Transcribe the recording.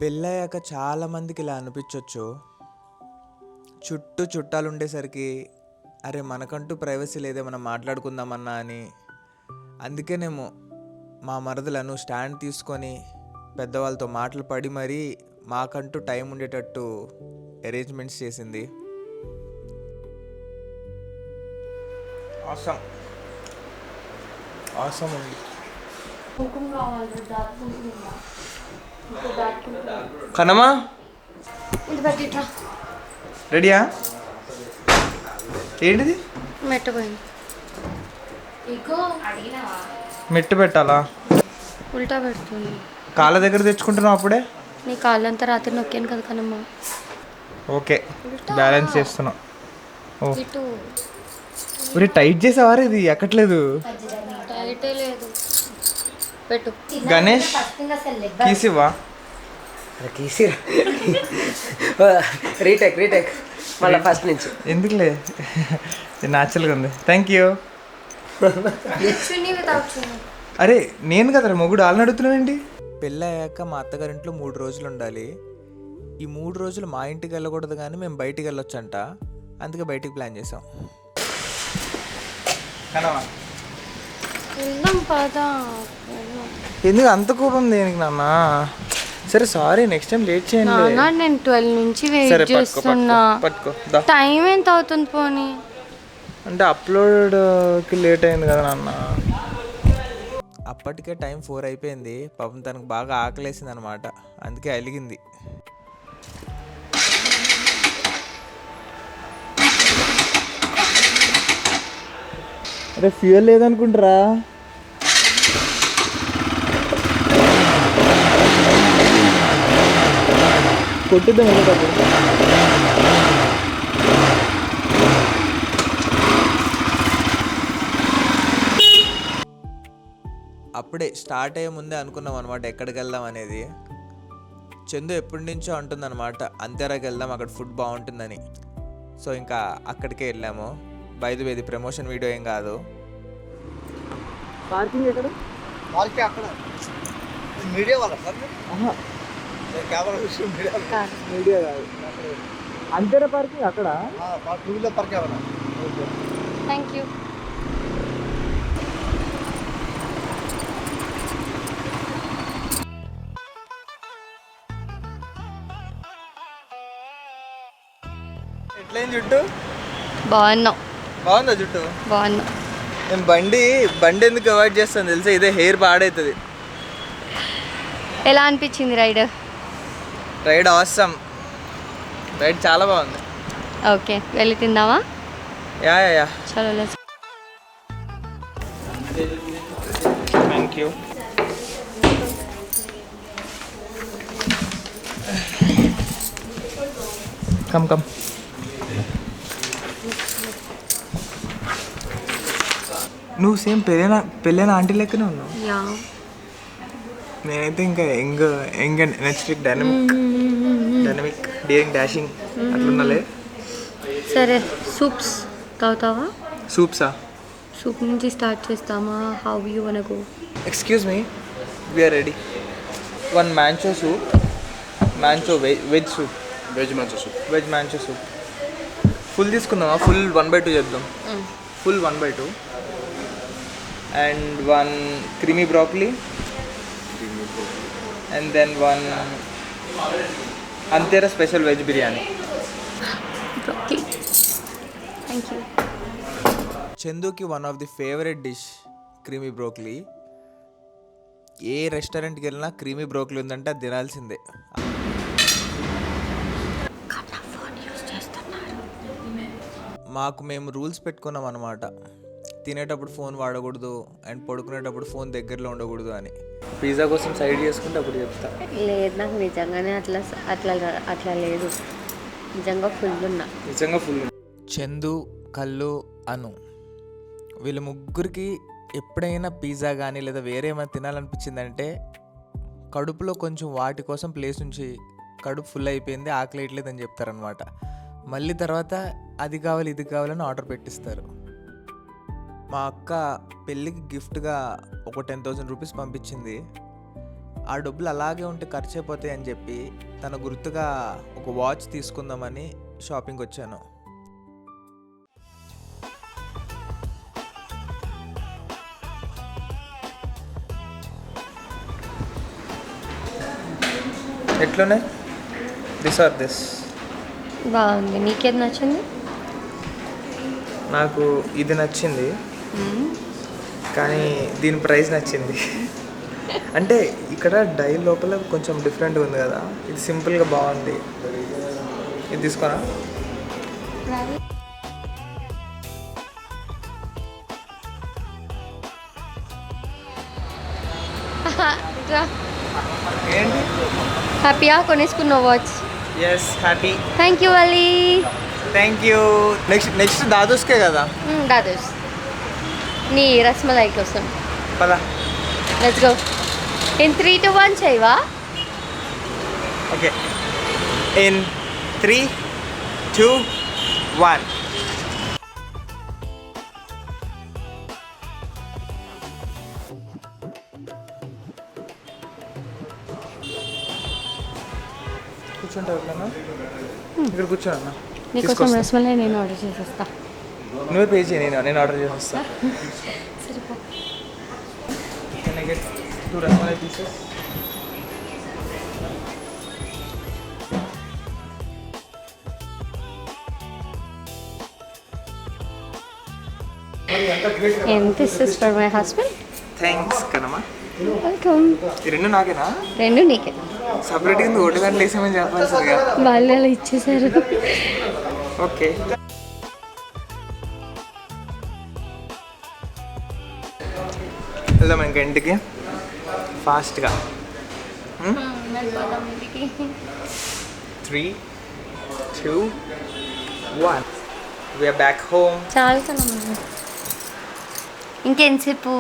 పెళ్ళయ్యాక చాలామందికి ఇలా అనిపించవచ్చు. చుట్టూ చుట్టాలు ఉండేసరికి అరే మనకంటూ ప్రైవసీ లేదే, మనం మాట్లాడుకుందామన్నా అని. అందుకేనేమో మా మరదలను స్టాండ్ తీసుకొని పెద్దవాళ్ళతో మాటలు పడి మరీ మాకంటూ టైం ఉండేటట్టు అరేంజ్మెంట్స్ చేసింది. ఆసమ్ ఆసమ్ ఉంది. కనమా రెడీయా? ఏంటిది? మెట్టు పెట్టాలా? ఉల్టా పెడుతుంది. కాళ్ళ దగ్గర తెచ్చుకుంటున్నావు అప్పుడే. నీ కాళ్ళంతా రాత్రి నొక్కాను కదా కనమ్మా. ఓకే, బ్యాలెన్స్ చేస్తున్నావు. ఓ ఇటు ఒరే, టైట్ చేసావారా? ఇది ఎక్కట్లేదు. టైటే లేదు. పెట్టు. గణేష్ కీసివ్వా? తీసిరా. రీటేక్ మళ్ళీ ఫస్ట్ నుంచి. ఎందుకులే, న్యాచురల్గా ఉంది. Thank you. అరే నేను కదరా మొగుడు, వాళ్ళని అడుగుతున్నావేంటి? పెళ్ళి అయ్యాక మా అత్తగారింట్లో 3 రోజులు ఉండాలి. ఈ 3 రోజులు మా ఇంటికి వెళ్ళకూడదు, కానీ మేము బయటికి వెళ్ళొచ్చంట. అందుకే బయటికి ప్లాన్ చేసాం. ఎందుకు అంత కోపం దేనికి నాన్న? సరే సారీ, నెక్స్ట్ టైం లేట్ చేయండి. నేను 12 నుంచి వెయిట్ చేస్తున్నా. టైం ఎంత అవుతుంది పోనీ? అంటే అప్లోడ్కి లేట్ అయింది కదా నాన్న. అప్పటికే టైం 4 అయిపోయింది. పాపం తనకు బాగా ఆకలేసింది అనమాట, అందుకే అలిగింది. అరే ఫ్యూయల్ లేదనుకుంటారా? కొట్టిద్దాం వెళ్ళేటప్పుడు. అప్పుడే స్టార్ట్ అయ్యే ముందే అనుకున్నాం అనమాట ఎక్కడికి వెళ్దాం అనేది. చందు ఎప్పటి నుంచో అంటుందన్నమాట అంతేరాకి వెళ్దాం, అక్కడ ఫుడ్ బాగుంటుందని. సో ఇంకా అక్కడికే వెళ్ళాము. బయలుదేరి ప్రమోషన్ వీడియో ఏం కాదు. పార్కింగ్ ఎక్కడ? పార్కింగ్ అక్కడ. మీడియా వాళ్ళ సార్ కెమెరా విషయం మీడియా కాదు. అంతేరా పార్కింగ్ అక్కడ? 2 వీలర్ పార్కింగ్ అక్కడ. Okay, thank you. ఎట్లయింది జుట్టు? బాగుందా జుట్టు? బాగున్నా. నేను బండి ఎందుకు అవాయిడ్ చేస్తాను తెలుసా? ఇదే హెయిర్ పాడవుతుంది. ఎలా అనిపించింది రైడ్ ఆసమ్. రైడ్ చాలా బాగుంది. ఓకే, వెళ్ళి తిందామా? యా చలో లెట్స్. Thank you. కమ్ నువ్వు సేమ్ పెళ్ళైన ఆంటీ లెక్కనే ఉన్నావు. నేనైతే ఇంకా young energetic dynamic daring dashing అట్లున్నాలే. సరే, సూప్స్ తాగుతావా? సూప్సా? సూప్ నుంచి స్టార్ట్ చేస్తామా? How you one go? Excuse me, we are ready. 1 mancho soup, veg soup. Veg mancho soup full తీసుకుందామా? ఫుల్ 1/2 చేద్దాం. Full 1/2 and 1 creamy broccoli and then 1 Antera special veg biryani. Broccoli. Thank you. చందుకి one of the favourite dish creamy broccoli. ఏ రెస్టారెంట్కి వెళ్ళినా creamy broccoli ఉందంటే అది తినాల్సిందే. మేము రూల్స్ పెట్టుకున్నాం అనమాట. తినేటప్పుడు ఫోన్ వాడకూడదు అండ్ పడుకునేటప్పుడు ఫోన్ దగ్గరలో ఉండకూడదు అని. పిజ్జా కోసం సైడ్ చేసుకుంటే అప్పుడు చెప్తా. లేదు, నాకు నిజంగానే అట్లా లేదు. నిజంగా ఫుల్. చందు, కల్లు, అను వీళ్ళ ముగ్గురికి ఎప్పుడైనా పిజ్జా కానీ లేదా వేరే ఏమైనా తినాలనిపించిందంటే కడుపులో కొంచెం వాటి కోసం ప్లేస్ నుంచి కడుపు ఫుల్ అయిపోయింది, ఆకలి వేయట్లేదని చెప్తారనమాట. మళ్ళీ తర్వాత అది కావాలి ఇది కావాలని ఆర్డర్ పెట్టిస్తారు. మా అక్క పెళ్ళికి గిఫ్ట్గా ఒక 10,000 రూపీస్ పంపించింది. ఆ డబ్బులు అలాగే ఉంటే ఖర్చు అయిపోతాయి అని చెప్పి తన గుర్తుగా ఒక వాచ్ తీసుకుందామని షాపింగ్కి వచ్చాను. ఎట్లున్నాయి? This or this. బాగుంది. నీకేది నచ్చింది? నాకు ఇది నచ్చింది, కానీ దీని ప్రైస్ నచ్చింది. అంటే ఇక్కడ డై లోపల కొంచెం డిఫరెంట్గా ఉంది కదా, ఇది సింపుల్గా బాగుంది. ఇది తీసుకోనా? ఏంటి? హ్యాపీయా కొనేసుకున్నావు watch? Yes, happy. Thank you Ali. Thank you. Next దాదోస్కే కదా? దాదోస్ నీ రస్మలై కోసం. పదా, లెట్స్ గో. ఇన్ 3, 2, 1 చేయవా? ఓకే. ఇన్ 3, 2, 1. కూర్చుంటావు ఎట్లన్నా? ఇక్కడ కూర్చోన్నా. నీకోసం రస్మలై నేను ఆర్డర్ చేసేస్తా. నువ్వే పే చేయి, నేను ఆర్డర్ చేసేస్తా. సరిపో. Can I get 2 rasmalai pieces? And this is for my husband. Thanks కనమ్మా. వెల్కమ్. ఈ రెండు నాకేనా? రెండు నీకే. సపరేట్గా కింద ఒకటి దాంట్లో వేసామని చెప్పాల్సిందిగా. వాళ్ళు అలా ఇచ్చేసారు. ఓకే. వెళ్దాం ఇంకా ఇంటికి ఫాస్ట్గా. 3, 2, 1. We're back home. చాలా ఇంకెంతసేపు